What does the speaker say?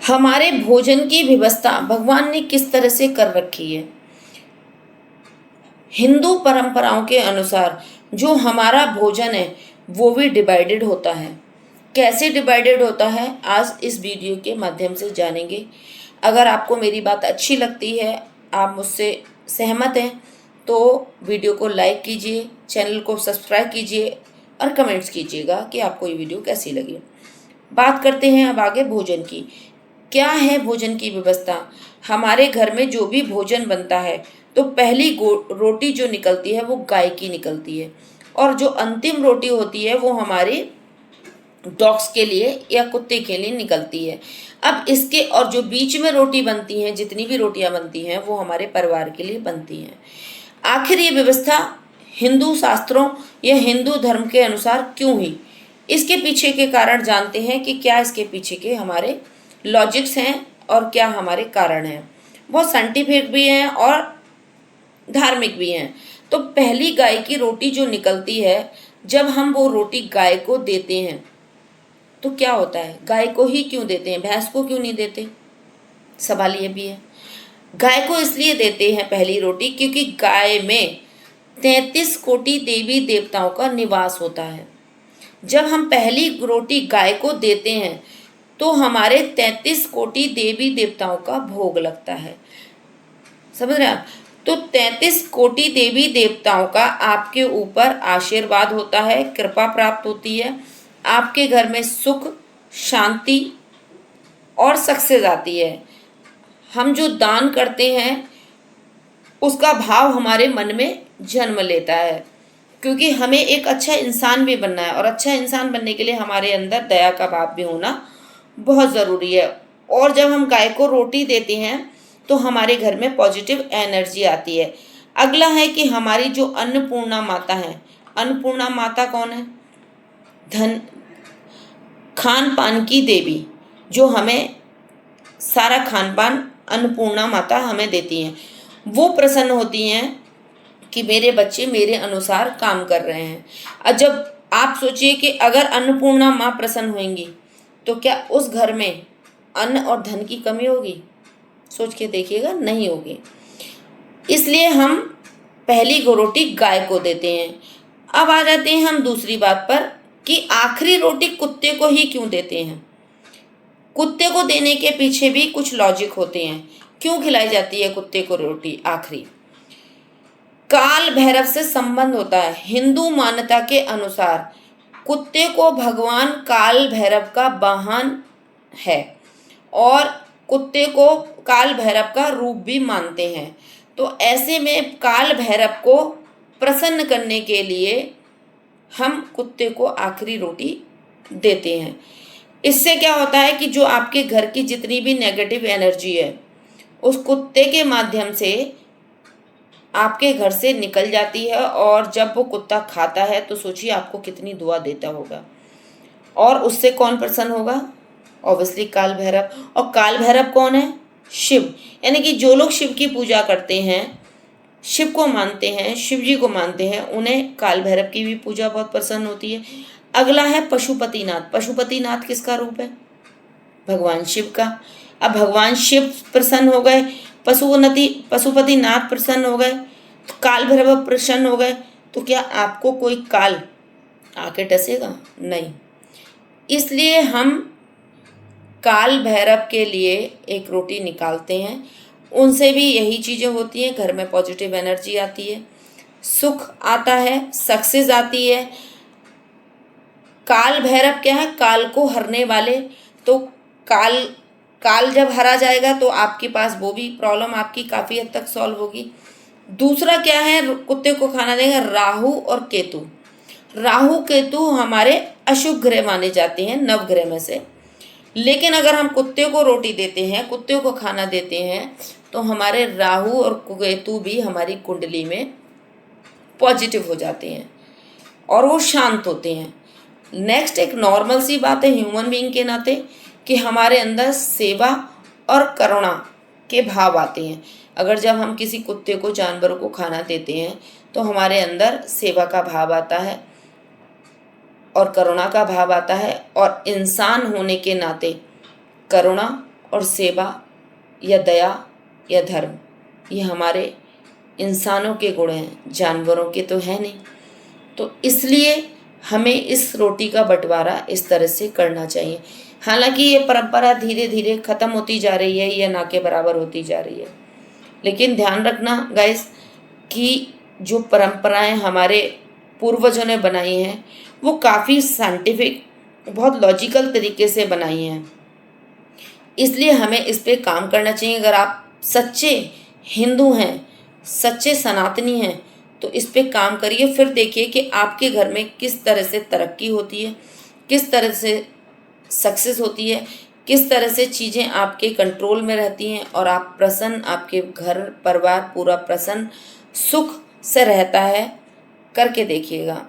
हमारे भोजन की व्यवस्था भगवान ने किस तरह से कर रखी है। हिंदू परंपराओं के अनुसार जो हमारा भोजन है वो भी डिवाइडेड होता है। कैसे डिवाइडेड होता है आज इस वीडियो के माध्यम से जानेंगे। अगर आपको मेरी बात अच्छी लगती है, आप मुझसे सहमत हैं, तो वीडियो को लाइक कीजिए, चैनल को सब्सक्राइब कीजिए और कमेंट्स कीजिएगा कि आपको ये वीडियो कैसी लगी। बात करते हैं अब आगे भोजन की। क्या है भोजन की व्यवस्था। हमारे घर में जो भी भोजन बनता है तो पहली रोटी जो निकलती है वो गाय की निकलती है, और जो अंतिम रोटी होती है वो हमारी डॉग्स के लिए या कुत्ते के लिए निकलती है। अब इसके और जो बीच में रोटी बनती हैं, जितनी भी रोटियां बनती हैं वो हमारे परिवार के लिए बनती हैं। आखिर ये व्यवस्था हिंदू शास्त्रों या हिंदू धर्म के अनुसार क्यों हुई, इसके पीछे के कारण जानते हैं कि क्या इसके पीछे के हमारे लॉजिक्स हैं और क्या हमारे कारण हैं। बहुत साइंटिफिक भी हैं और धार्मिक भी हैं। तो पहली गाय की रोटी जो निकलती है, जब हम वो रोटी गाय को देते हैं तो क्या होता है, गाय को ही क्यों देते हैं, भैंस को क्यों नहीं देते, सवाल ये भी है। गाय को इसलिए देते हैं पहली रोटी क्योंकि गाय में 33 कोटि देवी देवताओं का निवास होता है। जब हम पहली रोटी गाय को देते हैं तो हमारे 33 कोटि देवी देवताओं का भोग लगता है। समझ रहे हैं। तो 33 कोटि देवी देवताओं का आपके ऊपर आशीर्वाद होता है, कृपा प्राप्त होती है, आपके घर में सुख, शांति और सक्सेस आती है। हम जो दान करते हैं उसका भाव हमारे मन में जन्म लेता है, क्योंकि हमें एक अच्छा इंसान भी बनना है, और अच्छा इंसान बनने के लिए हमारे अंदर दया का भाव भी होना बहुत ज़रूरी है। और जब हम गाय को रोटी देते हैं तो हमारे घर में पॉजिटिव एनर्जी आती है। अगला है कि हमारी जो अन्नपूर्णा माता है, अन्नपूर्णा माता कौन है, धन खान पान की देवी, जो हमें सारा खान पान अन्नपूर्णा माता हमें देती हैं। वो प्रसन्न होती हैं कि मेरे बच्चे मेरे अनुसार काम कर रहे हैं। और जब आप सोचिए कि अगर अन्नपूर्णा माँ प्रसन्न होंगी तो क्या उस घर में अन्न और धन की कमी होगी, सोच के देखिएगा, नहीं होगी। इसलिए हम पहली रोटी गाय को देते हैं। अब आ जाते हैं हम दूसरी बात पर कि आखिरी रोटी कुत्ते को ही क्यों देते हैं। कुत्ते को देने के पीछे भी कुछ लॉजिक होते हैं, क्यों खिलाई जाती है कुत्ते को रोटी आखिरी। काल भैरव से संबंध होता है। हिंदू मान्यता के अनुसार कुत्ते को भगवान काल भैरव का वाहन है, और कुत्ते को काल भैरव का रूप भी मानते हैं। तो ऐसे में काल भैरव को प्रसन्न करने के लिए हम कुत्ते को आखिरी रोटी देते हैं। इससे क्या होता है कि जो आपके घर की जितनी भी नेगेटिव एनर्जी है उस कुत्ते के माध्यम से आपके घर से निकल जाती है, और जब वो कुत्ता खाता है तो सोचिए आपको कितनी दुआ देता होगा। और उससे कौन प्रसन्न होगा, ऑब्वियसली काल भैरव। और काल भैरव कौन है, शिव। यानी कि जो लोग शिव की पूजा करते हैं, शिव को मानते हैं, शिव जी को मानते हैं, उन्हें काल भैरव की भी पूजा बहुत पसंद होती है। अगला है पशुपतिनाथ। पशुपतिनाथ किसका रूप है, भगवान शिव का। अब भगवान शिव प्रसन्न हो गए, पशुपतिनाथ प्रसन्न हो गए, काल भैरव प्रसन्न हो गए, तो क्या आपको कोई काल आके डसेगा, नहीं। इसलिए हम काल भैरव के लिए एक रोटी निकालते हैं। उनसे भी यही चीज़ें होती हैं, घर में पॉजिटिव एनर्जी आती है, सुख आता है, सक्सेस आती है। काल भैरव क्या है, काल को हरने वाले। तो काल जब हरा जाएगा तो आपके पास वो भी प्रॉब्लम आपकी काफ़ी हद तक सॉल्व होगी। दूसरा क्या है, कुत्ते को खाना देगा, राहु और केतु। राहु केतु हमारे अशुभ ग्रह माने जाते हैं नवग्रह में से, लेकिन अगर हम कुत्ते को रोटी देते हैं, कुत्ते को खाना देते हैं, तो हमारे राहु और केतु भी हमारी कुंडली में पॉजिटिव हो जाते हैं और वो शांत होते हैं। नेक्स्ट एक नॉर्मल सी बात है ह्यूमन बीइंग के नाते कि हमारे अंदर सेवा और करुणा के भाव आते हैं। अगर जब हम किसी कुत्ते को, जानवरों को खाना देते हैं तो हमारे अंदर सेवा का भाव आता है और करुणा का भाव आता है, और इंसान होने के नाते करुणा और सेवा या दया या धर्म, ये हमारे इंसानों के गुण हैं, जानवरों के तो है नहीं। तो इसलिए हमें इस रोटी का बंटवारा इस तरह से करना चाहिए। हालांकि ये परंपरा धीरे धीरे ख़त्म होती जा रही है, ये ना के बराबर होती जा रही है, लेकिन ध्यान रखना गाइस कि जो परंपराएं हमारे पूर्वजों ने बनाई हैं वो काफ़ी साइंटिफिक, बहुत लॉजिकल तरीके से बनाई हैं, इसलिए हमें इस पे काम करना चाहिए। अगर आप सच्चे हिंदू हैं, सच्चे सनातनी हैं, तो इस पे काम करिए, फिर देखिए कि आपके घर में किस तरह से तरक्की होती है, किस तरह से सक्सेस होती है, किस तरह से चीज़ें आपके कंट्रोल में रहती हैं और आप प्रसन्न, आपके घर परिवार पूरा प्रसन्न सुख से रहता है। करके देखिएगा।